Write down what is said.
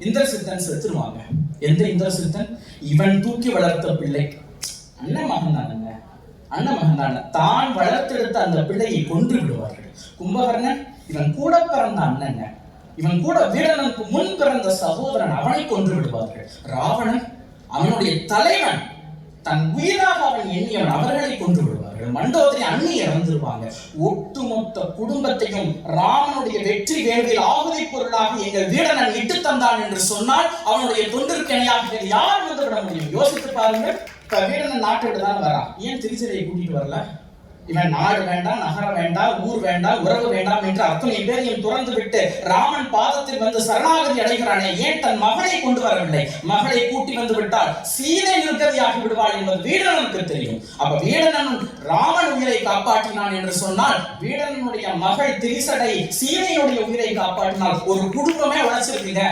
இந்திரசித்தன் செத்துருவாங்க. எந்த இந்திரசித்தன்? இவன் தூக்கி வளர்த்த பிள்ளை. அண்ணன் மகன் தானுங்க, அண்ணன் மகன் தானே. தான் வளர்த்தெடுத்த அந்த பிள்ளையை கொன்று விடுவார்கள். கும்பகர்ணன் இவன் கூட பிறந்த அண்ணன், இவன் கூட வீரனுக்கு முன் பிறந்த சகோதரன், அவனை கொன்று விடுவார்கள். ராவணன் அவனுடைய தலைவன், தன் உயிராக அவன் எண்ணியவன், அவர்களை கொன்று விடுவார்கள். மண்டோதரி அண்ணி இறந்துருவாங்க. ஒட்டுமொத்த குடும்பத்தையும் ராமனுடைய வெற்றி வேள்வியில் ஆகுதி பொருளாக எங்கள் வீரனன் இட்டு தந்தான் என்று சொன்னால் அவனுடைய தொண்டிற்கு இணையாக யார் வந்து விட முடியும்? யோசித்து பாருங்க. இப்ப வீரனன் நாட்டை விட்டுதான் வரான், ஏன் திருச்சிரையை கூட்டிட்டு வரல? இவன் நாடு வேண்டாம், நகரம் வேண்டாம், ஊர் வேண்டாம், உறவு வேண்டாம் என்று அத்தனை பேரையும் துறந்து விட்டு ராமன் பாதத்தில் வந்து சரணாகதி அடைகிறானே, ஏன் தன் மகளை கொண்டு வரவில்லை? மகளை கூட்டி வந்து விட்டால் சீதை நிர்கதியாகி விடுவாள் என்பது வீடனுக்கு தெரியும். அப்ப வீடனன் ராமன் உயிரை காப்பாற்றினான் என்று சொன்னால் வீடனுடைய மகள் திரிசடை சீதையுடைய உயிரை காப்பாற்றினால் ஒரு குடும்பமே உழைச்சிருக்கீங்க.